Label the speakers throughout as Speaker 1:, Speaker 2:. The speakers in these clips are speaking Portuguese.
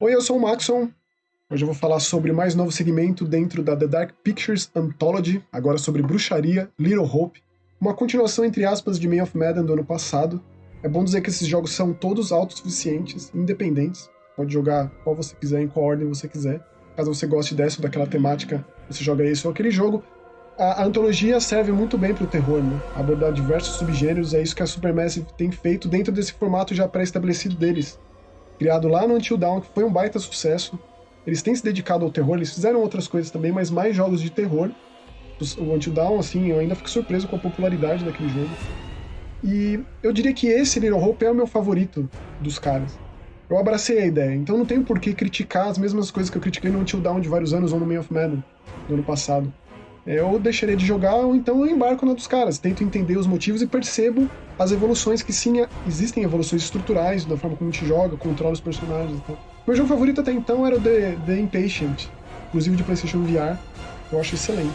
Speaker 1: Oi, eu sou o Maxon. Hoje eu vou falar sobre o mais novo segmento dentro da The Dark Pictures Anthology, agora sobre bruxaria, Little Hope, uma continuação entre aspas de Man of Medan do ano passado. É bom dizer que esses jogos são todos autossuficientes, independentes. Pode jogar qual você quiser, em qual ordem você quiser. Caso você goste dessa ou daquela temática, você joga esse ou aquele jogo. A antologia serve muito bem para o terror, né? Abordar diversos subgêneros, é isso que a Supermassive tem feito dentro desse formato já pré-estabelecido deles. Criado lá no Until Dawn, que foi um baita sucesso. Eles têm se dedicado ao terror, eles fizeram outras coisas também, mas mais jogos de terror. O Until Dawn, assim, eu ainda fico surpreso com a popularidade daquele jogo. E eu diria que esse Little Hope é o meu favorito dos caras. Eu abracei a ideia, então não tenho por que criticar as mesmas coisas que eu critiquei no Until Dawn de vários anos ou no Man of Medan do ano passado. Eu deixarei de jogar ou então eu embarco na dos caras, tento entender os motivos e percebo as evoluções que sim, existem evoluções estruturais da forma como a gente joga, controla os personagens e tal. Meu jogo favorito até então era o The Impatient, inclusive de PlayStation VR, eu acho excelente.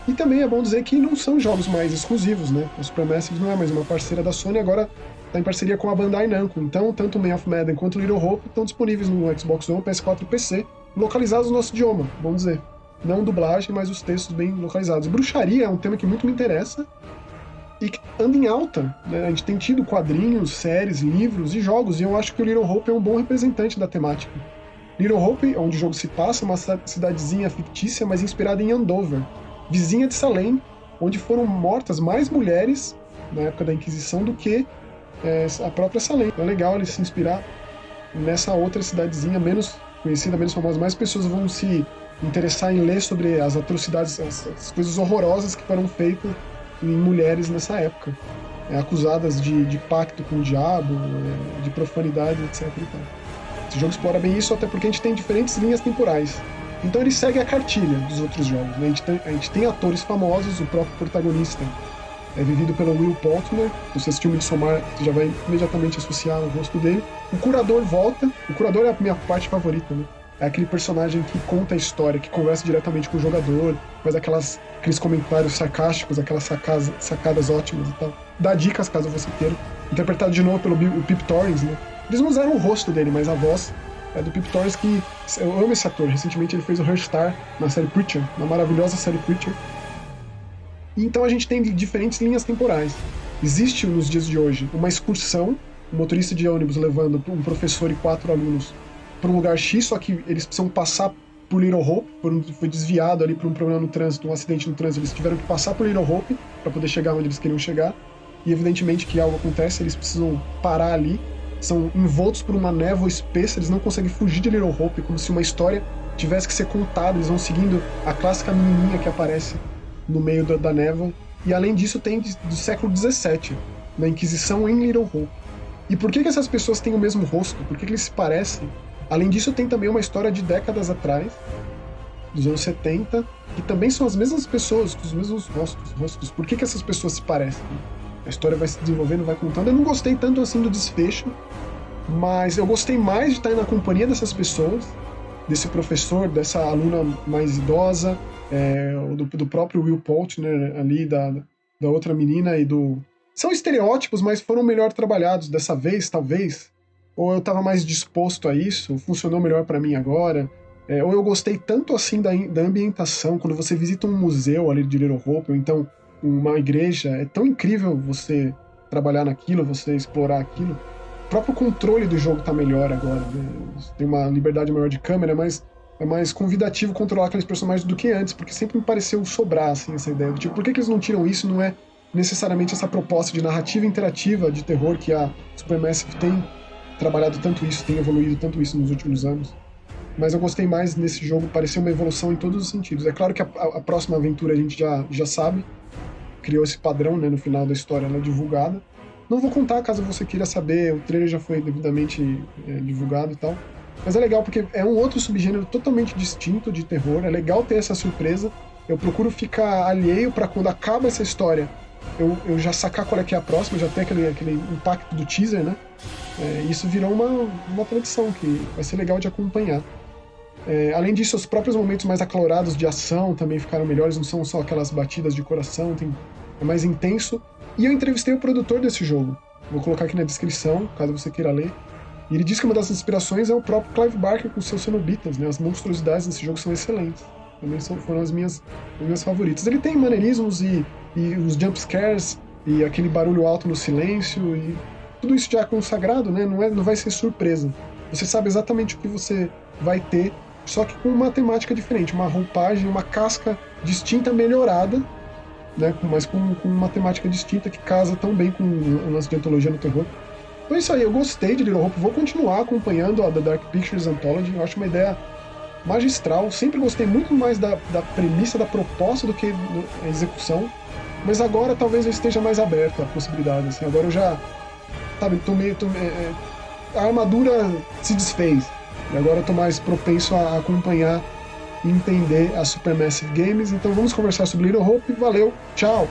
Speaker 1: E também é bom dizer que não são jogos mais exclusivos, né? A Supermassive não é mais uma parceira da Sony, agora está em parceria com a Bandai Namco. Então, tanto o Man of Medan quanto o Little Hope estão disponíveis no Xbox One, PS4 e PC, localizados no nosso idioma, vamos dizer. Não dublagem, mas os textos bem localizados. Bruxaria é um tema que muito me interessa e que anda em alta, né? A gente tem tido quadrinhos, séries, livros e jogos, e eu acho que o Little Hope é um bom representante da temática. Little Hope, onde o jogo se passa, é uma cidadezinha fictícia, mas inspirada em Andover, vizinha de Salem, onde foram mortas mais mulheres na época da Inquisição do que a própria Salem. Então é legal ele se inspirar nessa outra cidadezinha menos conhecida, menos famosa. Mais pessoas vão se interessar em ler sobre as atrocidades, as coisas horrorosas que foram feitas em mulheres nessa época, acusadas de pacto com o diabo, de profanidade, etc. E tal. Esse jogo explora bem isso, até porque a gente tem diferentes linhas temporais. Então ele segue a cartilha dos outros jogos, né? A gente tem atores famosos, o próprio protagonista é vivido pelo Will Poulter. Se você assistiu Midsommar, você já vai imediatamente associar o rosto dele. O curador volta, o curador é a minha parte favorita, né? É aquele personagem que conta a história, que conversa diretamente com o jogador, faz aqueles comentários sarcásticos, aquelas sacadas ótimas e tal. Dá dicas caso você queira. Interpretado de novo pelo Pip Torrens, né? Eles não usaram o rosto dele, mas a voz é do Pip Torrens, que eu amo esse ator. Recentemente ele fez o Herstar na série Preacher, na maravilhosa série Preacher. E então a gente tem diferentes linhas temporais. Existe nos dias de hoje uma excursão, um motorista de ônibus levando um professor e 4 alunos para um lugar X, só que eles precisam passar por Little Hope, foi desviado ali por um problema no trânsito, um acidente no trânsito, eles tiveram que passar por Little Hope para poder chegar onde eles queriam chegar, e evidentemente que algo acontece, eles precisam parar ali, são envoltos por uma névoa espessa, eles não conseguem fugir de Little Hope, como se uma história tivesse que ser contada, eles vão seguindo a clássica menininha que aparece no meio da névoa, e além disso tem do século XVII, na Inquisição em Little Hope. E por que essas pessoas têm o mesmo rosto? Por que eles se parecem? Além disso, tem também uma história de décadas atrás, dos anos 70, que também são as mesmas pessoas, com os mesmos rostos. Por que essas pessoas se parecem? A história vai se desenvolvendo, vai contando. Eu não gostei tanto assim do desfecho, mas eu gostei mais de estar na companhia dessas pessoas, desse professor, dessa aluna mais idosa, do próprio Will Poulter, ali, da outra menina e do... São estereótipos, mas foram melhor trabalhados dessa vez, talvez. Ou eu estava mais disposto a isso, funcionou melhor para mim agora, ou eu gostei tanto assim da ambientação, quando você visita um museu ali de Little Hope, ou então uma igreja, é tão incrível você trabalhar naquilo, você explorar aquilo. O próprio controle do jogo tá melhor agora, né? Tem uma liberdade maior de câmera, mas é mais convidativo controlar aqueles personagens do que antes, porque sempre me pareceu sobrar assim, essa ideia. Tipo, por que eles não tiram isso? Não é necessariamente essa proposta de narrativa interativa de terror que a Supermassive tem trabalhado tanto isso, tem evoluído tanto isso nos últimos anos. Mas eu gostei mais nesse jogo, pareceu uma evolução em todos os sentidos. É claro que a próxima aventura a gente já sabe, criou esse padrão, né, no final da história, ela é divulgada. Não vou contar caso você queira saber, o trailer já foi devidamente divulgado e tal. Mas é legal porque é um outro subgênero totalmente distinto de terror, é legal ter essa surpresa. Eu procuro ficar alheio para quando acaba essa história, eu já sacar qual é que é a próxima, já ter aquele impacto do teaser, né? Isso virou uma tradição que vai ser legal de acompanhar. Além disso, os próprios momentos mais acalorados de ação também ficaram melhores, não são só aquelas batidas de coração, é mais intenso. E eu entrevistei o produtor desse jogo, vou colocar aqui na descrição, caso você queira ler. E ele diz que uma das inspirações é o próprio Clive Barker com seus Cenobitas, né? As monstruosidades desse jogo são excelentes. Também foram as minhas favoritas. Ele tem maneirismos e os jumpscares e aquele barulho alto no silêncio e tudo isso já é consagrado, né? Não vai ser surpresa. Você sabe exatamente o que você vai ter, só que com uma temática diferente, uma roupagem, uma casca distinta, melhorada, né? Mas com uma temática distinta que casa tão bem com o lance de antologia no terror. Então é isso aí, eu gostei de Little Hope, vou continuar acompanhando a The Dark Pictures Anthology, eu acho uma ideia magistral, sempre gostei muito mais da premissa, da proposta do que a execução, mas agora talvez eu esteja mais aberto à possibilidade, assim, agora eu já, sabe, a armadura se desfez, e agora eu tô mais propenso a acompanhar e entender a Supermassive Games, então vamos conversar sobre Little Hope, valeu, tchau!